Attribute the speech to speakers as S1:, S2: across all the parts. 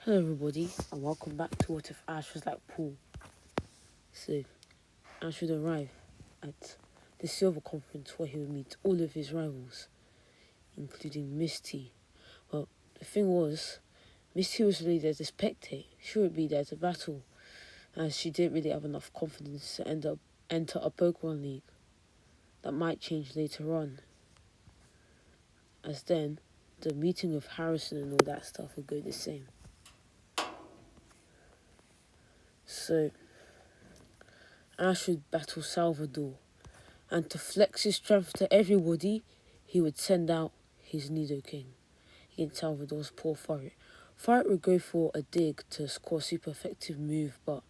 S1: Hello everybody and welcome back to What If Ash Was Like Paul. So Ash would arrive at the Silver Conference where he would meet all of his rivals, including Misty. Well, the thing was, Misty was really there to spectate. She would be there to battle, as she didn't really have enough confidence to enter a Pokemon League. That might change later on, as then the meeting with Harrison and all that stuff would go the same. So Ash would battle Salvador, and to flex his strength to everybody, he would send out his Nidoking against Salvador's poor Furret. Furret would go for a dig to score a super effective move, but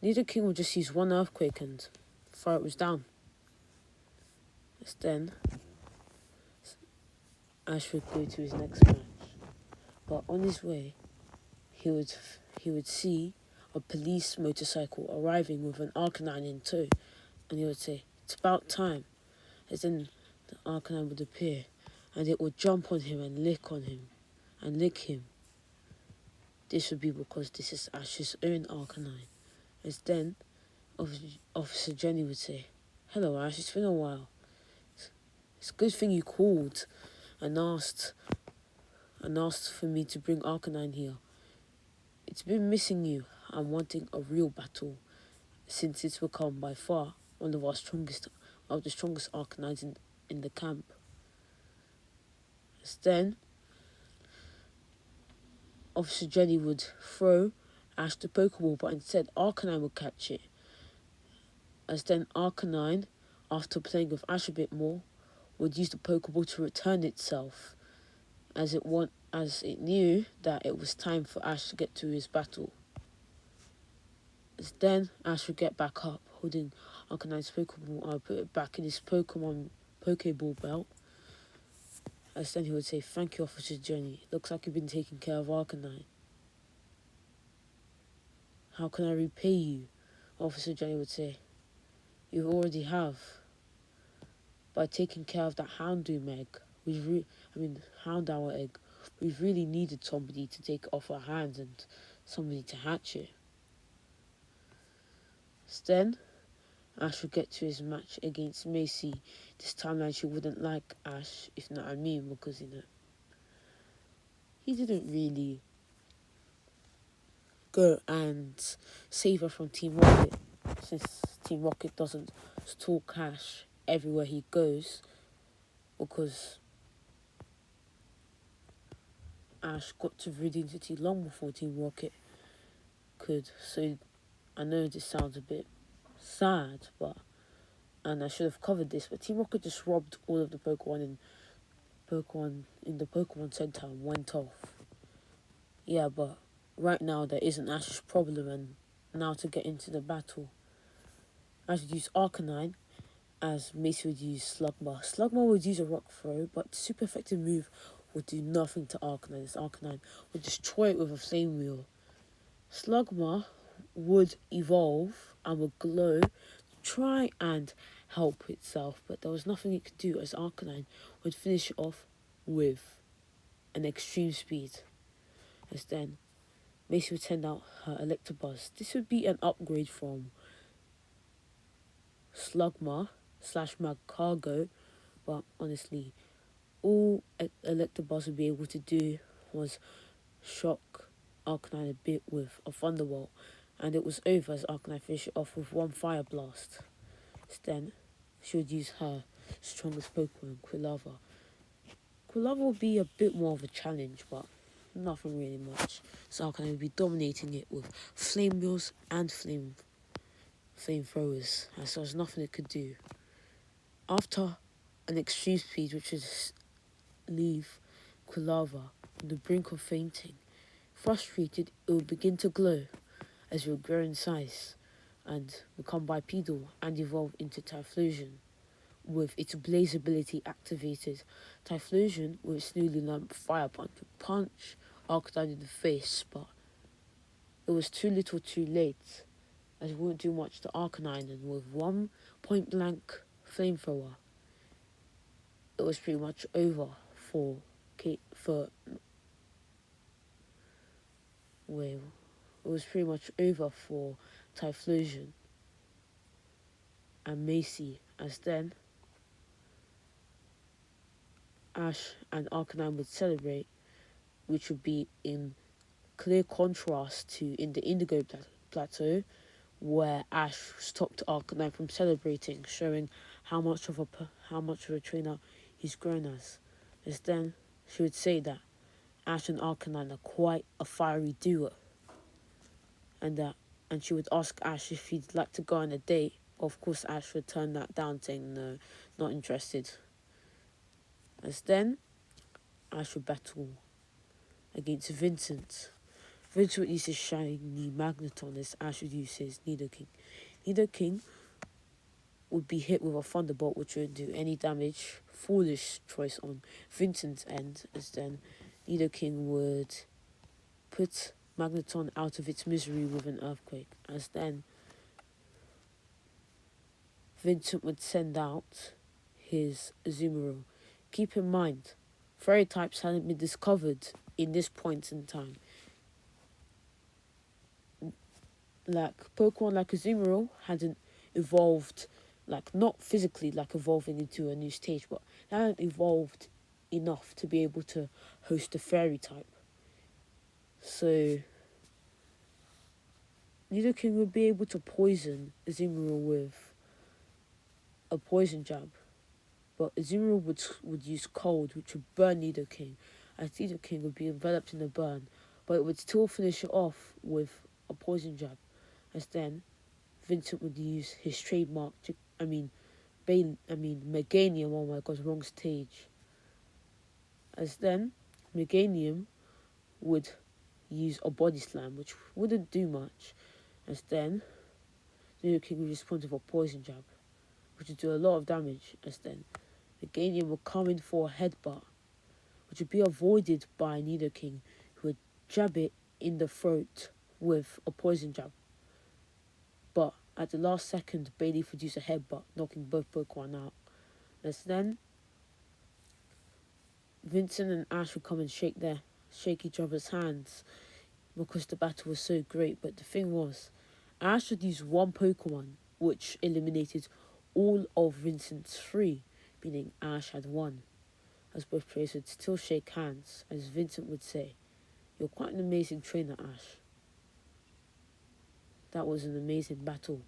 S1: Nidoking would just use one Earthquake and Furret was down. Then Ash would go to his next match, but on his way, he would see a police motorcycle arriving with an Arcanine in tow, and he would say, "It's about time." As then the Arcanine would appear, and it would jump on him and lick him. This would be because this is Ash's own Arcanine. As then Officer Jenny would say, "Hello Ash, it's been a while. It's a good thing you called and asked for me to bring Arcanine here. It's been missing you and wanting a real battle, since it's become by far one of the strongest Arcanines in the camp." As then Officer Jenny would throw Ash the Pokeball, but instead Arcanine would catch it. As then Arcanine, after playing with Ash a bit more, would use the Pokeball to return itself, as it knew that it was time for Ash to get to his battle. As then Ash would get back up, holding Arcanine's Pokeball, and put it back in his Pokeball belt. As then he would say, "Thank you, Officer Jenny. Looks like you've been taking care of Arcanine." "How can I repay you?" Officer Jenny would say. "You already have. By taking care of that Houndoom egg, Houndour egg, we've really needed somebody to take it off our hands and somebody to hatch it." So then Ash would get to his match against Macy. This time she wouldn't like Ash, if not I mean, because he didn't really go and save her from Team Rocket, since Team Rocket doesn't stalk Ash everywhere he goes, because Ash got to Viridian City long before Team Rocket could. So I know this sounds a bit sad, and I should have covered this, but Team Rocket just robbed all of the Pokemon in the Pokemon Center and went off. Yeah, but right now there isn't Ash's problem, and now to get into the battle. Ash would use Arcanine, as Macy would use Slugma. Slugma would use a Rock Throw, but the super effective move would do nothing to Arcanine. This Arcanine would destroy it with a Flame Wheel. Slugma would evolve and would glow, try and help itself, but there was nothing it could do, as Arcanine would finish it off with an extreme speed. As then Macy would send out her Electabuzz. This would be an upgrade from Slugma / Magcargo, but honestly, all Electabuzz would be able to do was shock Arcanine a bit with a Thunderbolt, and it was over as Arcanine finished it off with one Fire Blast. Then she would use her strongest Pokemon, Quilava. Quilava would be a bit more of a challenge, but nothing really much. So Arcanine would be dominating it with Flame Wheels and Flamethrowers, as there was nothing it could do. After an extreme speed, which would leave Quilava on the brink of fainting, frustrated, it would begin to glow as it would grow in size and become bipedal and evolve into Typhlosion, with its Blaze ability activated. Typhlosion, with its newly learned Fire Punch, would punch Arcanine in the face, but it was too little too late, as it wouldn't do much to Arcanine, and with one point-blank Flamethrower, it was pretty much over for where it was pretty much over for Typhlosion and Macy, as then Ash and Arcanine would celebrate, which would be in clear contrast to in the Indigo Plateau, where Ash stopped Arcanine from celebrating, showing how much of a trainer he's grown as. As then she would say that Ash and Arcanine are quite a fiery duo, and she would ask Ash if he'd like to go on a date. Of course, Ash would turn that down, saying no, not interested. As then Ash would battle against Vincent. Vincent would use his shiny Magneton as Ash would use his Nidoking. Nidoking would be hit with a Thunderbolt, which would do any damage. Foolish choice on Vincent's end, as then Nidoking would put Magneton out of its misery with an Earthquake, as then Vincent would send out his Azumarill. Keep in mind, fairy types hadn't been discovered in this point in time. Like, Pokemon like Azumarill hadn't evolved, like, not physically, like, evolving into a new stage, but they hadn't evolved enough to be able to host a fairy type. So, Nidoking would be able to poison Azumarill with a poison jab, but Azumarill would use cold, which would burn Nidoking, as Nidoking would be enveloped in a burn, but it would still finish it off with a poison jab, as then Vincent would use his trademark, Meganium, oh my god, wrong stage, as then Meganium would use a body slam, which wouldn't do much, as then Nidoking would respond with a poison jab, which would do a lot of damage, as then Meganium would come in for a headbutt, which would be avoided by Nidoking, who would jab it in the throat with a poison jab. But at the last second, Bailey would use a headbutt, knocking both Pokemon out. As then Vincent and Ash would come and shake each other's hands because the battle was so great. But the thing was, Ash would use one Pokemon, which eliminated all of Vincent's three, meaning Ash had won. As both players would still shake hands, as Vincent would say, "You're quite an amazing trainer, Ash." That was an amazing battle.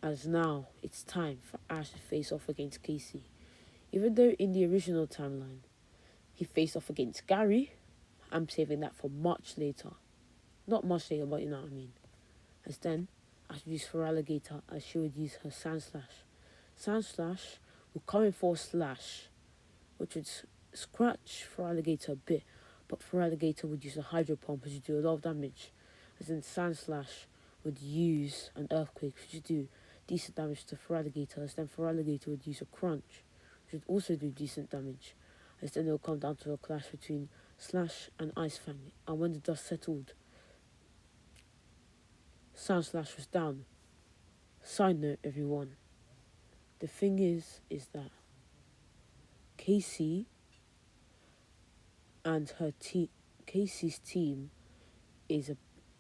S1: As now, it's time for Ash to face off against Casey. Even though in the original timeline, he faced off against Gary, I'm saving that for much later. Not much later, but you know what I mean. As then, Ash would use Feraligatr as she would use her Sand Slash. Sand Slash would come in for a slash, which would scratch Feraligatr a bit, but Feraligatr would use a Hydro Pump, which would do a lot of damage. As then Sand Slash would use an Earthquake, which would do decent damage to Feraligatr, as then Feraligatr would use a Crunch, which would also do decent damage. As then it will come down to a clash between Slash and Ice Fang, and when the dust settled, Sand Slash was down. Side note, everyone, the thing is that Casey and Casey's team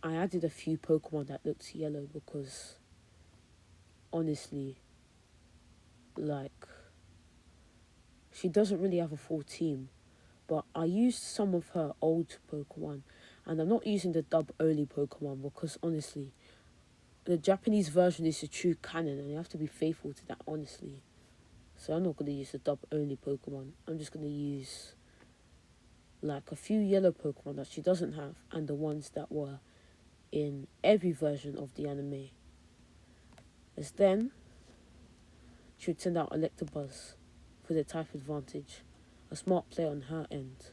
S1: I added a few Pokemon that looked yellow because, honestly, like, she doesn't really have a full team, but I used some of her old Pokemon, and I'm not using the dub only Pokemon because, honestly, the Japanese version is the true canon, and you have to be faithful to that, honestly. So I'm not going to use the dub only Pokemon. I'm just going to use, like, a few yellow Pokemon that she doesn't have, and the ones that were in every version of the anime. As then, she would send out Electabuzz for the type advantage. A smart play on her end.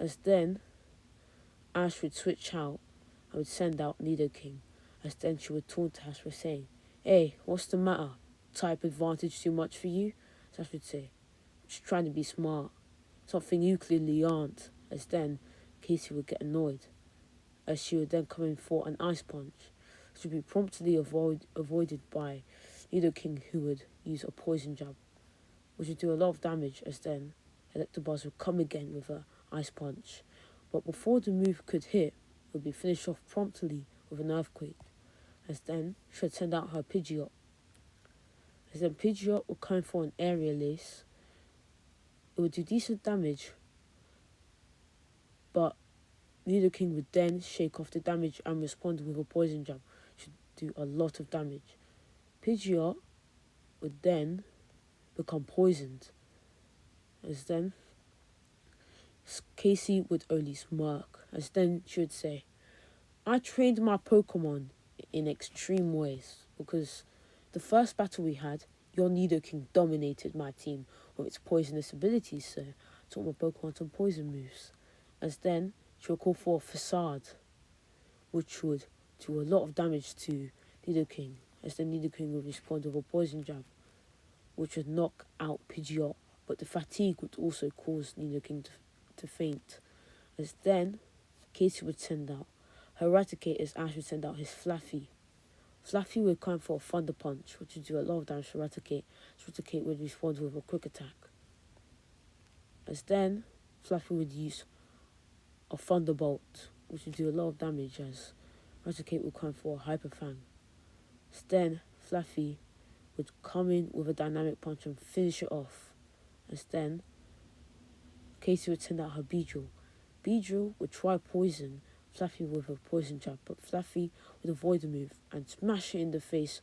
S1: As then, Ash would switch out and would send out Nidoking. As then she would taunt Ash for saying, "Hey, what's the matter? Type advantage too much for you?" As Ash would say, "Just trying to be smart. Something you clearly aren't." As then, Casey would get annoyed, as she would then come in for an Ice Punch, which would be promptly avoided by Nidoking, who would use a Poison Jab, which would do a lot of damage. As then, Electabuzz would come again with a Ice Punch, But before the move could hit, it would be finished off promptly with an earthquake, as then she would send out her Pidgeot. As then Pidgeot would come for an area lace. It would do decent damage, but Nidoking would then shake off the damage and respond with a poison jab, which would do a lot of damage. Pidgeot would then become poisoned, as then Casey would only smirk, as then she would say, I trained my Pokemon in extreme ways, because the first battle we had, your Nidoking dominated my team with its poisonous abilities, so I taught my Pokemon some poison moves. As then, she would call for a Facade, which would do a lot of damage to Nidoking, as then Nidoking would respond with a poison jab, which would knock out Pidgeot, but the fatigue would also cause Nidoking to faint. As then, Casey would send out her Eradicate, as Ash would send out his Flaffy. Flaffy would come for a Thunder Punch, which would do a lot of damage to Eradicate. Eradicate would respond with a Quick Attack. As then, Flaffy would use a Thunderbolt, which would do a lot of damage, as Eradicate would come for a Hyper Fang. As then, Flaffy would come in with a Dynamic Punch and finish it off. As then, Casey would send out her Beedrill. Beedrill would try Poison Flaffy with a Poison Jab, but Flaffy would avoid the move and smash it in the face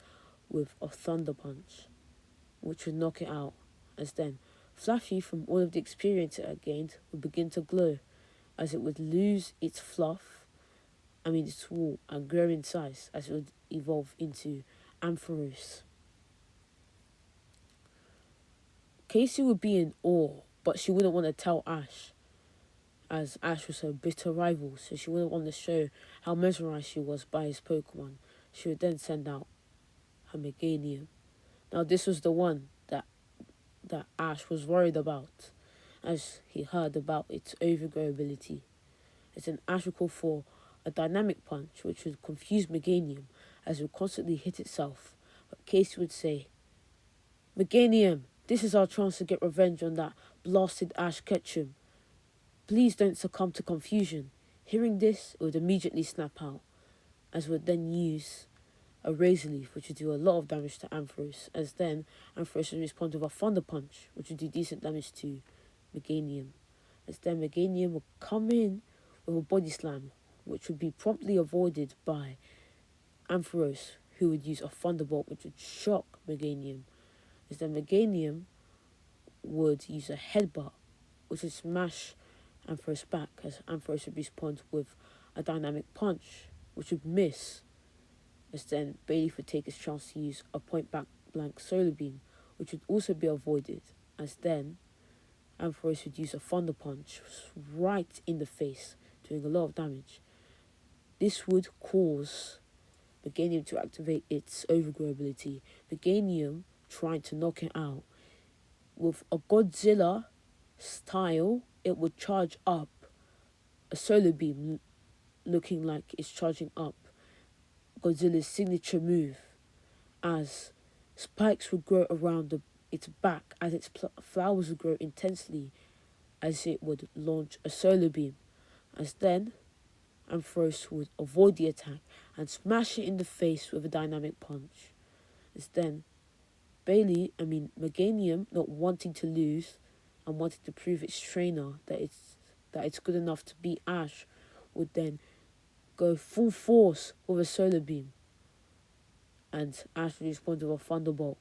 S1: with a Thunder Punch, which would knock it out. As then, Flaffy, from all of the experience it had gained, would begin to glow, as it would lose its its wool, and grow in size as it would evolve into Ampharos. Casey would be in awe, but she wouldn't want to tell Ash, as Ash was her bitter rival, so she wouldn't want to show how mesmerized she was by his Pokemon. She would then send out her Meganium. Now this was the one that Ash was worried about, as he heard about its overgrow ability. It's an Ash would call for a Dynamic Punch, which would confuse Meganium, as it would constantly hit itself. But Casey would say, Meganium, this is our chance to get revenge on that blasted Ash Ketchum. Please don't succumb to confusion. Hearing this, it would immediately snap out, as it would then use a Razor Leaf, which would do a lot of damage to Ampharos, as then Ampharos would respond with a Thunder Punch, which would do decent damage to Meganium. As then Meganium would come in with a Body Slam, which would be promptly avoided by Ampharos, who would use a Thunderbolt, which would shock Meganium. As then Meganium would use a Headbutt, which would smash Ampharos back, as Ampharos would respond with a Dynamic Punch, which would miss. As then Bailey would take his chance to use a point-blank Solar Beam, which would also be avoided, as then Ampharos would use a Thunder Punch right in the face, doing a lot of damage. This would cause Meganium to activate its Overgrow ability, Meganium trying to knock it out. With a Godzilla style, it would charge up a Solar Beam, looking like it's charging up Godzilla's signature move, as spikes would grow around its back, as its flowers would grow intensely, as it would launch a Solar Beam. As then, Ampharos would avoid the attack and smash it in the face with a Dynamic Punch. As then, Meganium, not wanting to lose and wanting to prove its trainer that it's good enough to beat Ash, would then go full force with a Solar Beam, and Ash would respond with a Thunderbolt.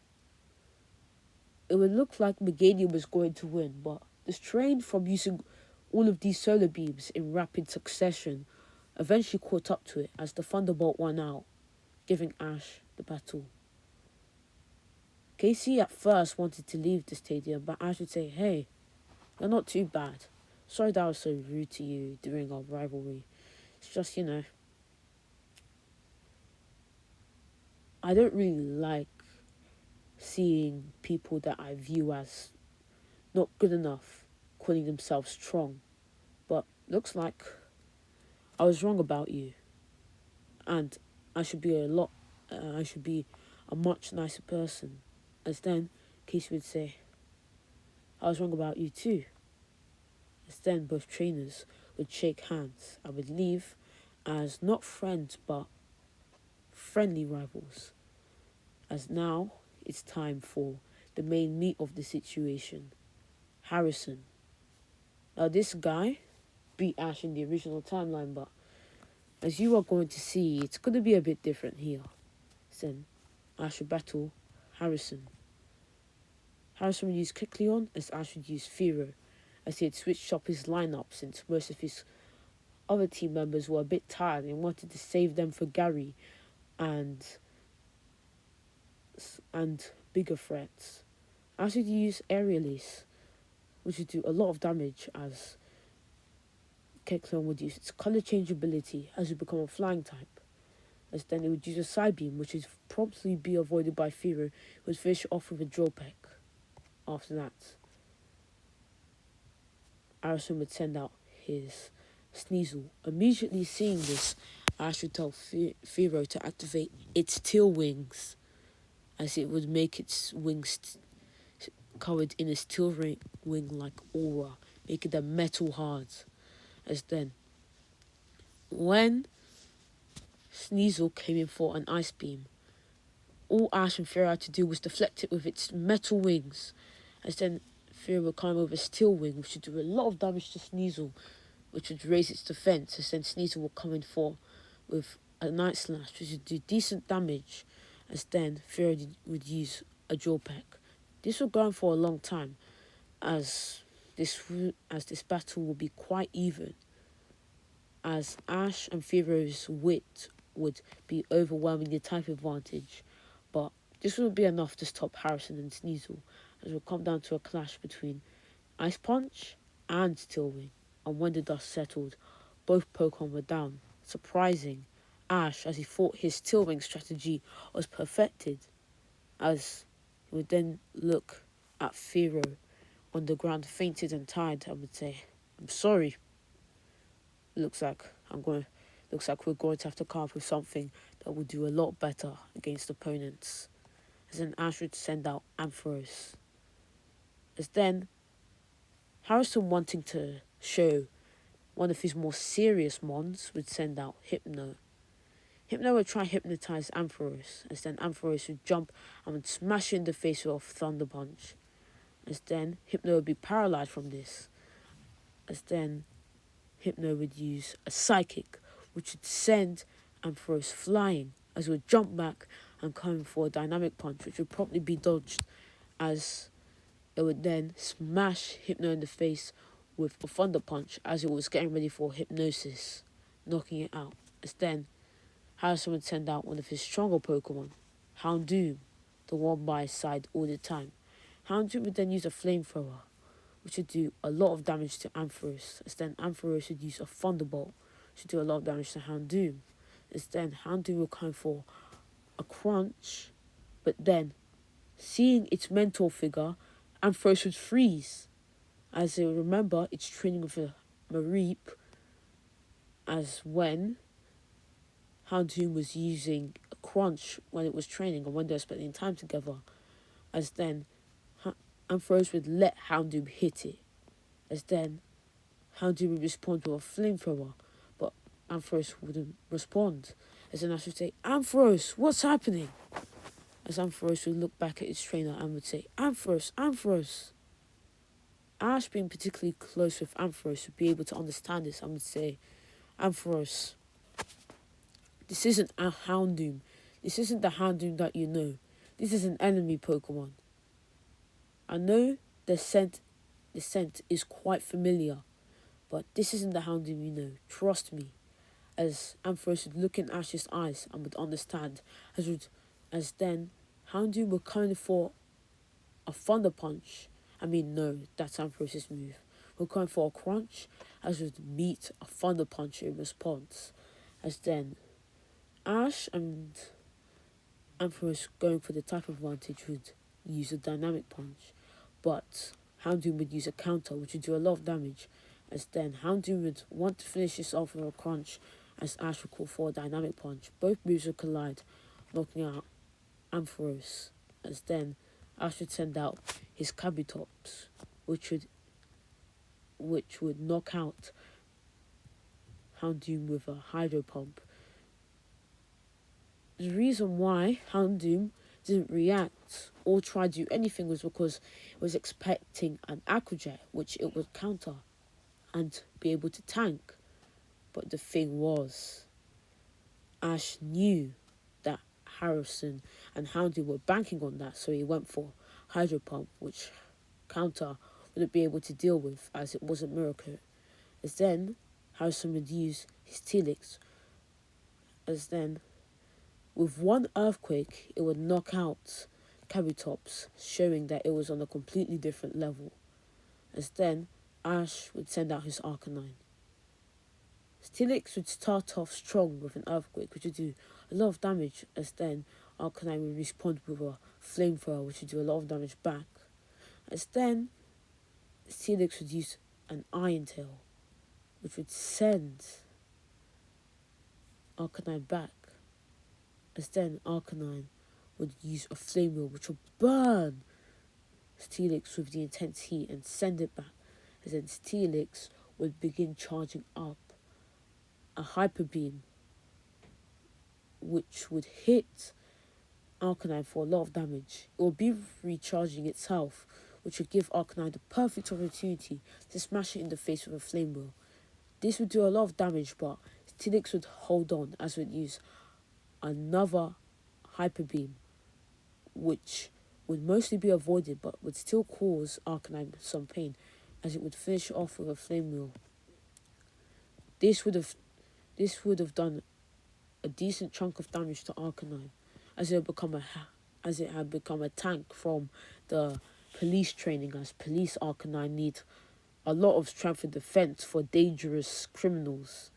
S1: It would look like Meganium was going to win, but the strain from using all of these Solar Beams in rapid succession eventually caught up to it, as the Thunderbolt won out, giving Ash the battle. Casey at first wanted to leave the stadium, but Ash would say, hey, you're not too bad. Sorry that I was so rude to you during our rivalry. It's just, I don't really like seeing people that I view as not good enough calling themselves strong. But looks like I was wrong about you. And I should be a much nicer person. As then, Casey would say, I was wrong about you too. As then, both trainers would shake hands, I would leave as not friends but friendly rivals. As now it's time for the main meat of the situation, Harrison. Now this guy beat Ash in the original timeline, but as you are going to see, it's going to be a bit different here. Then Ash would battle Harrison. Harrison would use Kecleon as Ash would use Fearow, as he had switched up his lineup since most of his other team members were a bit tired and wanted to save them for Gary and bigger threats. Ash would use Aerialis, which would do a lot of damage, as Kecleon would use its colour change ability as it become a flying type. As then it would use a Psybeam, which would promptly be avoided by Fearow, who would finish off with a Drill Peck. After that, Harrison would send out his Sneasel. Immediately seeing this, Ash would tell Fearow to activate its tail wings, as it would make its wings covered in a steel wing-like aura, making them metal hard. As then, when Sneasel came in for an Ice Beam, all Ash and Fearow had to do was deflect it with its metal wings. As then, Fearow would come over a steel wing, which would do a lot of damage to Sneasel, which would raise its defense. As then Sneasel would come in for with a Night Slash, which would do decent damage. As then Fearow would use a Drill Peck. This would go on for a long time, as this battle will be quite even, as Ash and Fearow's wit would be overwhelming the type advantage, but this wouldn't be enough to stop Harrison and Sneasel, as it would come down to a clash between Ice Punch and Steel Wing, and when the dust settled, both Pokemon were down. Surprising Ash, as he thought his Steel Wing strategy was perfected, as he would then look at Fearow on the ground, fainted and tired, and would say, "I'm sorry. Looks like we're going to have to come up with something that will do a lot better against opponents." As then Ash would send out Ampharos. As then Harrison, wanting to show one of his more serious mons, would send out Hypno. Hypno would try hypnotize Ampharos, as then Ampharos would jump and would smash in the face with Thunder Punch. As then Hypno would be paralyzed from this. As then Hypno would use a Psychic, which would send Ampharos flying, as it would jump back and come for a Dynamic Punch, which would promptly be dodged, as it would then smash Hypno in the face with a Thunder Punch, as it was getting ready for Hypnosis, knocking it out. As then Harrison would send out one of his stronger Pokemon, Houndoom, the one by his side all the time. Houndoom would then use a Flamethrower, which would do a lot of damage to Ampharos. As then Ampharos would use a Thunderbolt, which would do a lot of damage to Houndoom. As then Houndoom would come for a Crunch, but then, seeing its mentor figure, Ampharos would freeze, as you remember it's training with a Mareep, as when Houndoom was using a Crunch when it was training and when they were spending time together. As then Ampharos would let Houndoom hit it. As then Houndoom would respond with a Flamethrower, but Ampharos wouldn't respond. As then Ash would say, "Ampharos, what's happening?" As Ampharos would look back at his trainer and would say, "Ampharos, Ampharos." Ash, being particularly close with Ampharos, would be able to understand this and would say, "Ampharos, this isn't a Houndoom. This isn't the Houndoom that you know. This is an enemy Pokemon. I know the scent is quite familiar, but this isn't the Houndoom you know. Trust me." As Ampharos would look in Ash's eyes and would understand, as then Houndoom would come for a Thunder Punch. I mean, no, that's Ampharos' move. Would come for a Crunch, as would meet a Thunder Punch in response. As then Ash and Ampharos, going for the type advantage, would use a Dynamic Punch, but Houndoom would use a counter, which would do a lot of damage. As then Houndoom would want to finish this off with a Crunch, as Ash would call for a Dynamic Punch. Both moves would collide, knocking out Ampharos. As then Ash would send out his Kabutops, which would knock out Houndoom with a Hydro Pump. The reason why Houndoom didn't react or try to do anything was because it was expecting an Aqua Jet, which it would counter and be able to tank. But the thing was, Ash knew that Harrison and Houndoom were banking on that, so he went for Hydro Pump, which counter wouldn't be able to deal with as it wasn't Mirror Coat. As then, Harrison would use his Telix. As then, with one Earthquake, it would knock out Kabutops, showing that it was on a completely different level. As then, Ash would send out his Arcanine. Steelix would start off strong with an Earthquake, which would do a lot of damage, as then Arcanine would respond with a Flamethrower, which would do a lot of damage back. As then, Steelix would use an Iron Tail, which would send Arcanine back. As then Arcanine would use a Flame Wheel, which would burn Steelix with the intense heat and send it back. As then Steelix would begin charging up a Hyper Beam, which would hit Arcanine for a lot of damage. It would be recharging itself, which would give Arcanine the perfect opportunity to smash it in the face with a Flame Wheel. This would do a lot of damage, but Steelix would hold on as it would use another Hyper Beam, which would mostly be avoided but would still cause Arcanine some pain, as it would finish off with a Flame Wheel. This would have done a decent chunk of damage to Arcanine, as it had become a tank from the police training, as police Arcanine need a lot of strength and defense for dangerous criminals.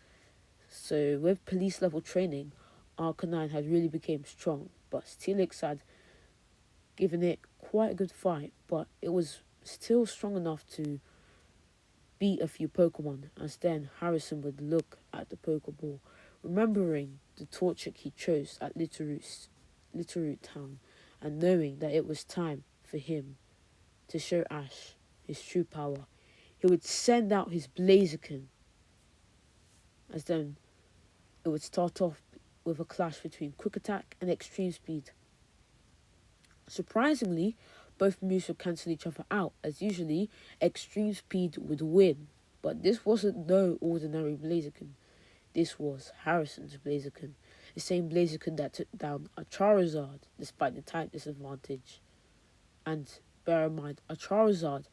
S1: So with police level training, Arcanine had really become strong, but Steelix had given it quite a good fight, but it was still strong enough to beat a few Pokemon. As then Harrison would look at the Pokeball, remembering the Torchic he chose at Littleroot Town, and knowing that it was time for him to show Ash his true power. He would send out his Blaziken, as then it would start off with a clash between Quick Attack and Extreme Speed. Surprisingly, both moves would cancel each other out, as usually Extreme Speed would win. But this wasn't no ordinary Blaziken. This was Harrison's Blaziken, the same Blaziken that took down a Charizard despite the type disadvantage. And bear in mind, a Charizard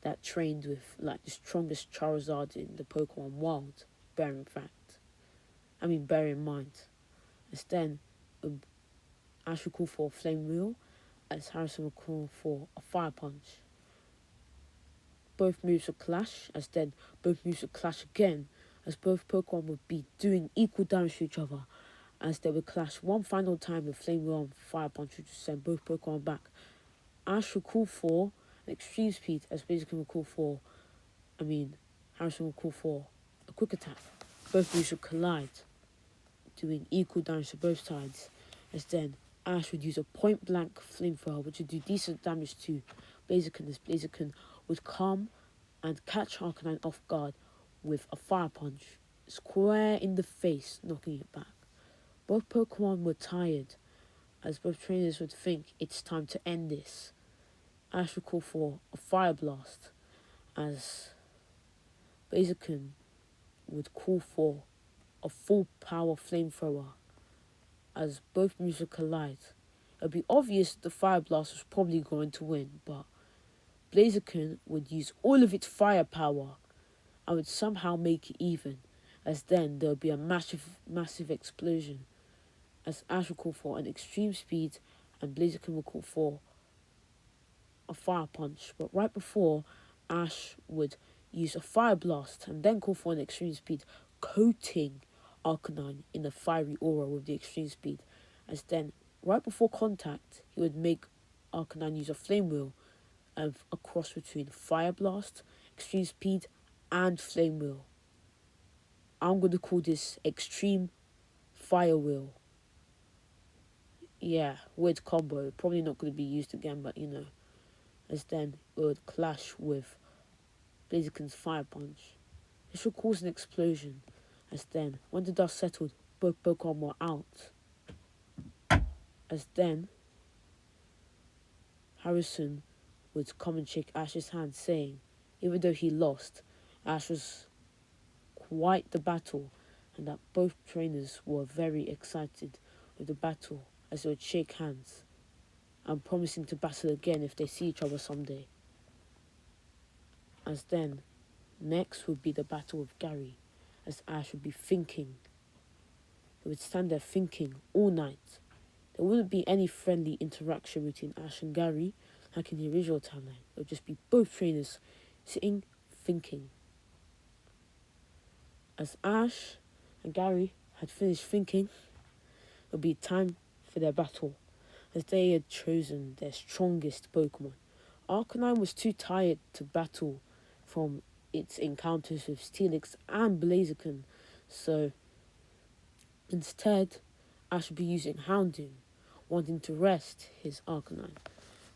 S1: that trained with like the strongest Charizard in the Pokemon world. Bear in mind. As then Ash would call for a Flame Wheel, as Harrison would call for a Fire Punch. Both moves would clash, as then both moves would clash again, as both Pokemon would be doing equal damage to each other, as they would clash one final time with Flame Wheel and Fire Punch, which would send both Pokemon back. Ash would call for an Extreme Speed, as Harrison would call for a Quick Attack. Both moves would collide, doing equal damage to both sides, as then Ash would use a point-blank Flamethrower, which would do decent damage to Blaziken, as Blaziken would come and catch Arcanine off guard with a Fire Punch, square in the face, knocking it back. Both Pokemon were tired, as both trainers would think it's time to end this. Ash would call for a Fire Blast, as Blaziken would call for a full power Flamethrower, as both moves would collide. It would be obvious the Fire Blast was probably going to win, but Blaziken would use all of its firepower and would somehow make it even, as then there would be a massive explosion, as Ash would call for an Extreme Speed and Blaziken would call for a Fire Punch. But right before, Ash would use a Fire Blast and then call for an Extreme Speed, coating Arcanine in a fiery aura with the Extreme Speed, as then right before contact he would make Arcanine use a Flame Wheel, and a cross between Fire Blast, Extreme Speed and Flame Wheel. I'm going to call this Extreme Fire Wheel. Yeah, weird combo, probably not going to be used again, but you know, as then it would clash with Blaziken's Fire Punch. This would cause an explosion, As then, when the dust settled, both Pokemon were out. As then, Harrison would come and shake Ash's hand, saying, even though he lost, Ash was quite the battle, and that both trainers were very excited with the battle as they would shake hands and promising to battle again if they see each other someday. As then, next would be the battle with Gary, as Ash would be thinking. He would stand there thinking all night. There wouldn't be any friendly interaction between Ash and Gary like in the original timeline. It would just be both trainers sitting thinking. As Ash and Gary had finished thinking, it would be time for their battle, as they had chosen their strongest Pokemon. Arcanine was too tired to battle from its encounters with Steelix and Blaziken, so instead Ash would be using Houndoom, wanting to rest his Arcanine.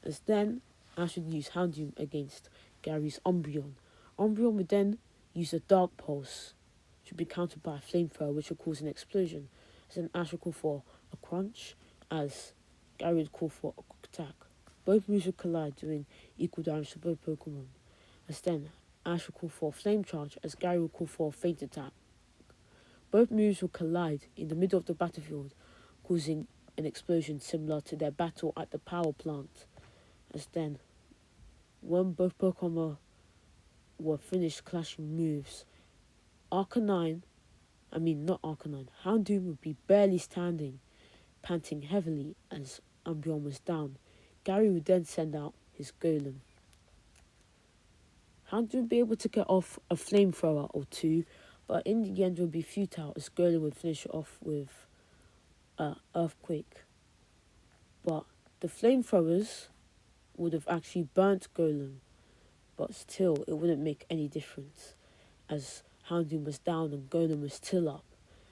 S1: As then, Ash would use Houndoom against Gary's Umbreon. Umbreon would then use a Dark Pulse, which would be countered by a Flamethrower, which would cause an explosion. As then Ash would call for a Crunch, as Gary would call for a Quick Attack. Both moves would collide, doing equal damage to both Pokemon. As then, Ash would call for a Flame Charge, as Gary would call for a Faint Attack. Both moves would collide in the middle of the battlefield, causing an explosion similar to their battle at the power plant. As then, when both Pokemon were finished clashing moves, Houndoom would be barely standing, panting heavily as Umbreon was down. Gary would then send out his Golem. Houndoom would be able to get off a Flamethrower or two, but in the end it would be futile as Golem would finish it off with Earthquake. But the Flamethrowers would have actually burnt Golem, but still it wouldn't make any difference as Houndoom was down and Golem was still up.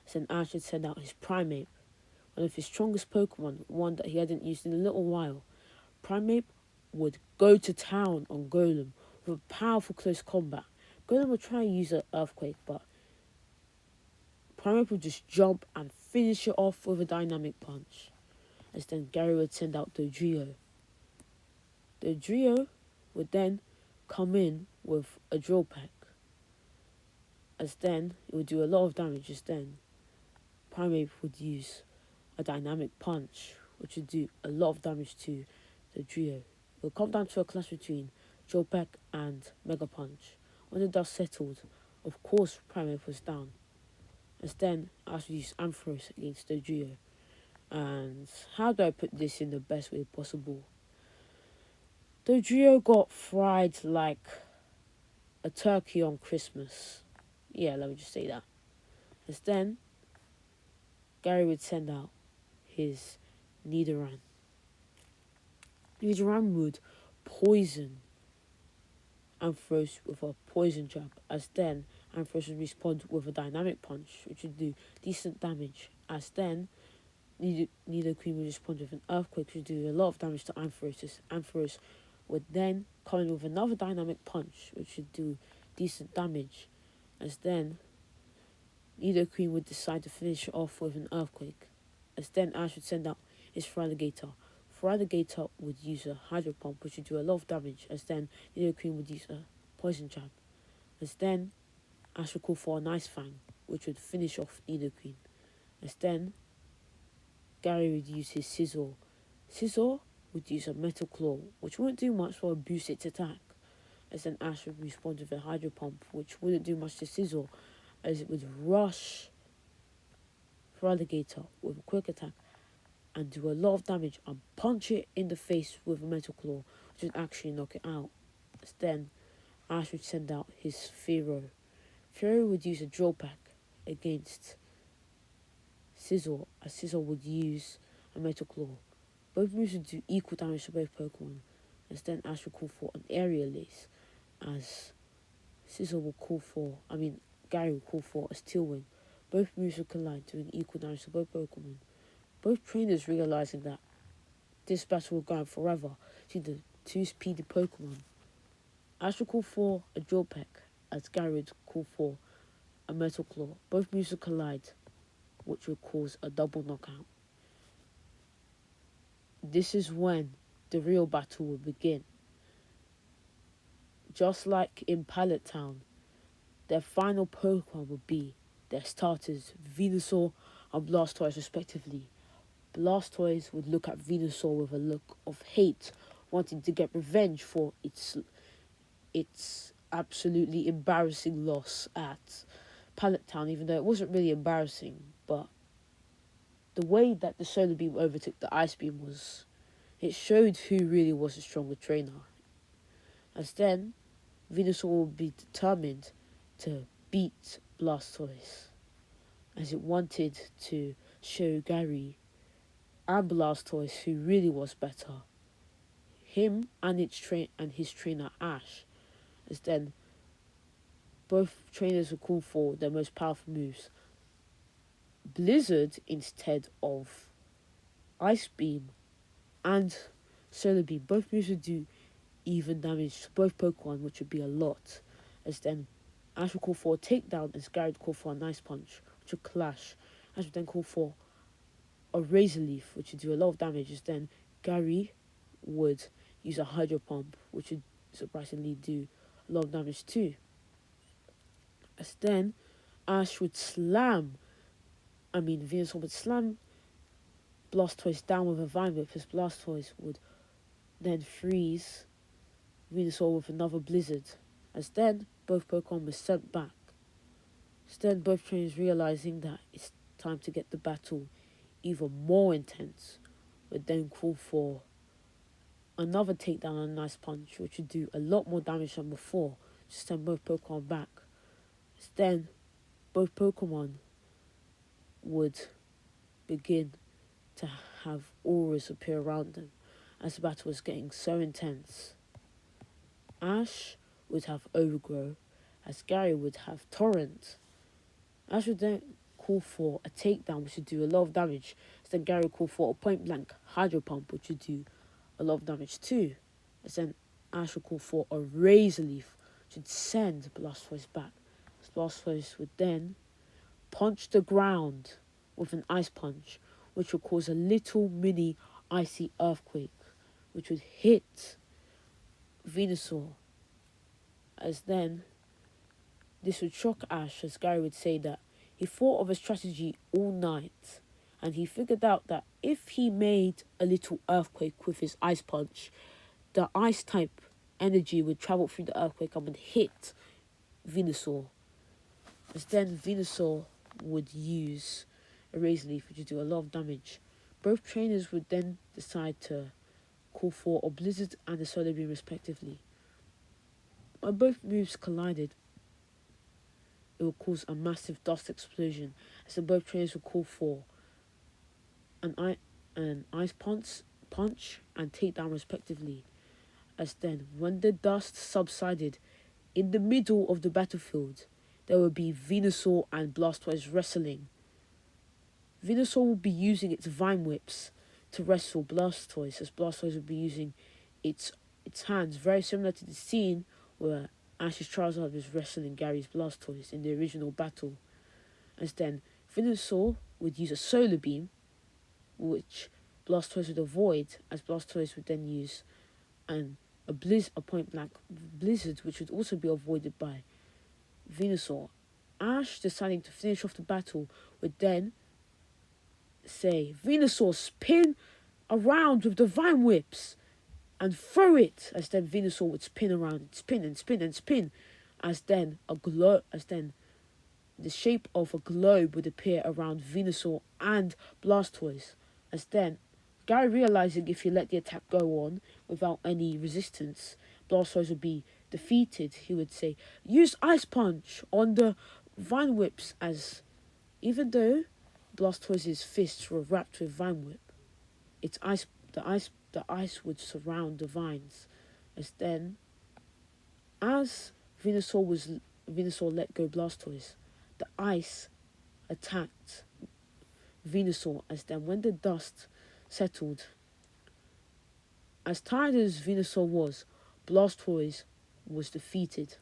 S1: So then Ash would send out his Primeape, one of his strongest Pokemon, one that he hadn't used in a little while. Primeape would go to town on Golem with a powerful close combat. Golem would try and use an Earthquake, but Primeape would just jump and finish it off with a Dynamic Punch. As then Gary would send out Dodrio. Dodrio would then come in with a Drill Peck. As then, it would do a lot of damage. As then, Primeape would use a Dynamic Punch, which would do a lot of damage to Dodrio. It would come down to a clash between Drill Peck and Mega Punch. When the dust settled, of course Primeape was down. As then, Ash would use Ampharos against Dodrio. And how do I put this in the best way possible? Dodrio got fried like a turkey on Christmas. Yeah, let me just say that. As then, Gary would send out his Nidoran. Nidoran would poison Ampharos with a Poison Jab. As then, Ampharos would respond with a Dynamic Punch, which would do decent damage. As then, Nidoqueen would respond with an Earthquake, which would do a lot of damage to Ampharos. Ampharos would then come in with another Dynamic Punch, which would do decent damage. As then, Nidoqueen would decide to finish it off with an Earthquake. As then, Ash would send out his Feraligatr. Feraligatr would use a Hydro Pump, which would do a lot of damage. As then, Nidoqueen would use a Poison Jab. As then, Ash would call for an Ice Fang, which would finish off Nidoqueen. As then, Gary would use his Scizor. Scizor would use a Metal Claw, which wouldn't do much for a boost its attack. As then Ash would respond with a Hydro Pump, which wouldn't do much to Scizor, as it would rush Feraligatr with a Quick Attack and do a lot of damage and punch it in the face with a Metal Claw, which would actually knock it out. As then Ash would send out his Fearow. Fearow would use a Drill Peck against Scizor, as Scizor would use a Metal Claw. Both moves would do equal damage to both Pokemon. As then Ash would call for an Aerial Ace, as Gary would call for a Steel Wing. Both moves would collide, doing equal damage to both Pokemon. Both trainers realizing that this battle would go on forever between the two speedy Pokemon. Ash would call for a Drill Peck, as Gary would call for a Metal Claw. Both moves will collide, which will cause a double knockout. This is when the real battle will begin. Just like in Pallet Town, their final Pokemon will be their starters, Venusaur and Blastoise respectively. Blastoise would look at Venusaur with a look of hate, wanting to get revenge for its absolutely embarrassing loss at Pallet Town, even though it wasn't really embarrassing, but the way that the Solar Beam overtook the Ice Beam it showed who really was a stronger trainer. As then, Venusaur will be determined to beat Blastoise, as it wanted to show Gary and Blastoise who really was better. Him and his trainer Ash, as then both trainers will call for their most powerful moves. Blizzard instead of Ice Beam and Solar Beam. Both moves would do even damage to both Pokemon, which would be a lot. As then Ash will call for a takedown, as Gary would call for a nice punch, which would clash. Ash would then call for a Razor Leaf, which would do a lot of damage. As then Gary would use a Hydro Pump, which would surprisingly do a lot of damage too. As then Venusaur would slam Blastoise down with a Vine Whip, as Blastoise would then freeze Venusaur with another Blizzard. As then both Pokemon were sent back. As then both trainers realizing that it's time to get the battle even more intense, would then call for another takedown and a nice punch, which would do a lot more damage than before, to send both Pokemon back. As then both Pokemon would begin to have auras appear around them, as the battle was getting so intense. Ash would have Overgrow, as Gary would have Torrent. Ash would then call for a takedown, which would do a lot of damage. As then Gary would call for a point blank Hydro Pump, which would do a lot of damage too. As then Ash would call for a Razor Leaf, which would send Blastoise back. As Blastoise would then punch the ground with an Ice Punch, which would cause a little mini icy earthquake, which would hit Venusaur. As then this would shock Ash, as Gary would say that he thought of a strategy all night, and he figured out that if he made a little earthquake with his Ice Punch, the ice type energy would travel through the earthquake and would hit Venusaur. As then Venusaur would use a Razor Leaf, which would do a lot of damage. Both trainers would then decide to call for a Blizzard and a Solar Beam respectively. When both moves collided, it would cause a massive dust explosion, as then both trainers would call for an Ice Punch and Takedown respectively. As then, when the dust subsided, in the middle of the battlefield, there would be Venusaur and Blastoise wrestling. Venusaur would be using its Vine Whips to wrestle Blastoise, as Blastoise would be using its hands, very similar to the scene where Ash's Charizard was wrestling Gary's Blastoise in the original battle. As then Venusaur would use a Solar Beam, which Blastoise would avoid, as Blastoise would then use a point blank Blizzard, which would also be avoided by Venusaur. Ash, deciding to finish off the battle, would then say, "Venusaur, spin around with the Vine Whips and throw it." As then Venusaur would spin around and spin and spin and spin. As then the shape of a globe would appear around Venusaur and Blastoise. As then Gary, realizing if he let the attack go on without any resistance, Blastoise would be defeated, he would say, "Use Ice Punch on the Vine Whips," as even though Blastoise's fists were wrapped with Vine Whip, the ice would surround the vines. As Venusaur let go Blastoise, the ice attacked Venusaur. As then, when the dust settled, as tired as Venusaur was, Blastoise was defeated,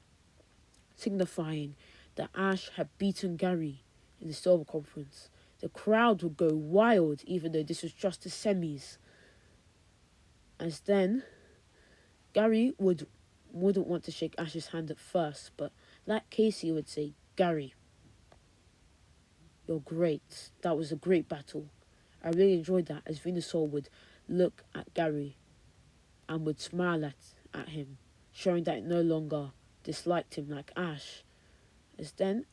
S1: signifying that Ash had beaten Gary in the Silver Conference, the crowd would go wild, even though this was just the semis. As then, Gary wouldn't want to shake Ash's hand at first, but like Casey would say, Gary, you're great. That was a great battle. I really enjoyed that, as Venusaur would look at Gary and would smile at him, showing that it no longer disliked him like Ash. As then,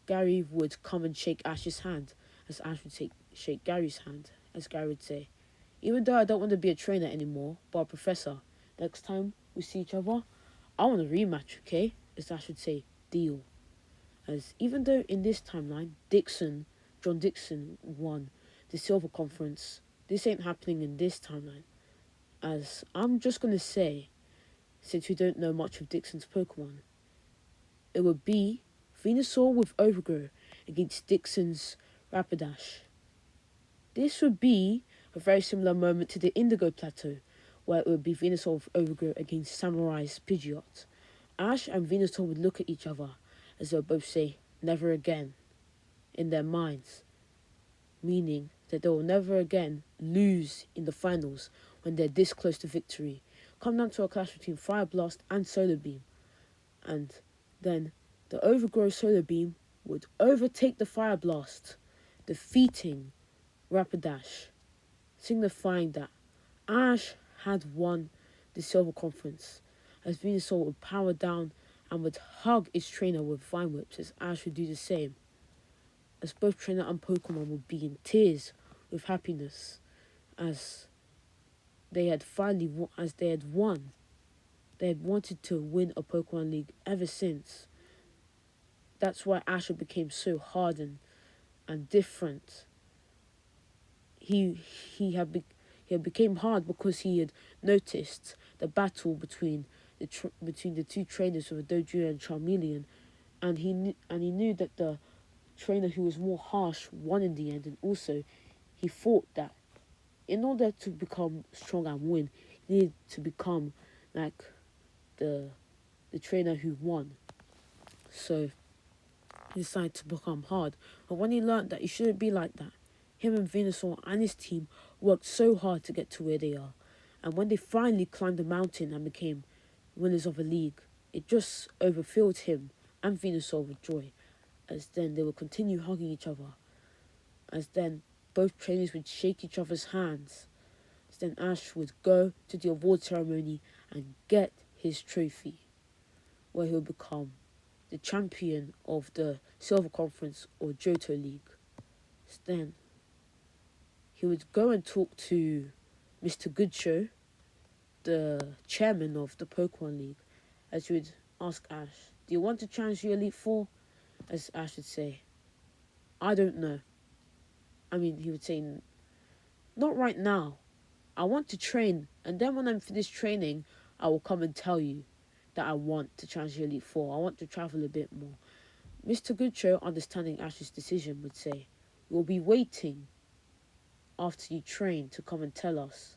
S1: Gary would come and shake Ash's hand, as Ash would shake Gary's hand, as Gary would say, even though I don't want to be a trainer anymore, but a professor, next time we see each other, I want a rematch, okay? As Ash would say, deal. As even though in this timeline, John Dixon won the Silver Conference, this ain't happening in this timeline. As I'm just going to say, since we don't know much of Dixon's Pokemon, it would be Venusaur with Overgrow against Dixon's Rapidash. This would be a very similar moment to the Indigo Plateau, where it would be Venusaur with Overgrow against Samurai's Pidgeot. Ash and Venusaur would look at each other as they'll both say, never again, in their minds, meaning that they will never again lose in the finals when they're this close to victory. Come down to a clash between Fire Blast and Solar Beam, and then the Overgrow Solar Beam would overtake the Fire Blast, defeating Rapidash, signifying that Ash had won the Silver Conference, as Venusaur would power down and would hug its trainer with Vine Whips, as Ash would do the same, as both trainer and Pokemon would be in tears with happiness, as they had won. They had wanted to win a Pokemon League ever since. That's why Ash became so hardened and different. He became hard because he had noticed the battle between the two trainers of Doduo and Charmeleon, and he knew that the trainer who was more harsh won in the end, and also he thought that in order to become strong and win, he needed to become like the trainer who won. So he decided to become hard. But when he learned that he shouldn't be like that, him and Venusaur and his team worked so hard to get to where they are. And when they finally climbed the mountain and became winners of a league, it just overfilled him and Venusaur with joy. As then they would continue hugging each other. As then both trainers would shake each other's hands. As then Ash would go to the award ceremony and get his trophy, where he'll become the champion of the Silver Conference or Johto League. As then he would go and talk to Mr. Goodshow, the chairman of the Pokemon League, as he would ask Ash, do you want to challenge the Elite Four? As Ash would say, I don't know. I mean, he would say, not right now. I want to train, and then when I'm finished training, I will come and tell you that I want to challenge the Elite Four. I want to travel a bit more. Mr. Goodshow, understanding Ash's decision, would say, we'll be waiting after you train to come and tell us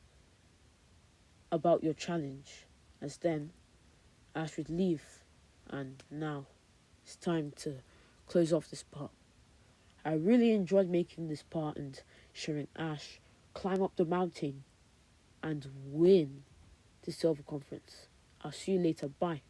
S1: about your challenge. As then Ash would leave, and now it's time to close off this part. I really enjoyed making this part and showing Ash climb up the mountain and win the Silver Conference. I'll see you later. Bye.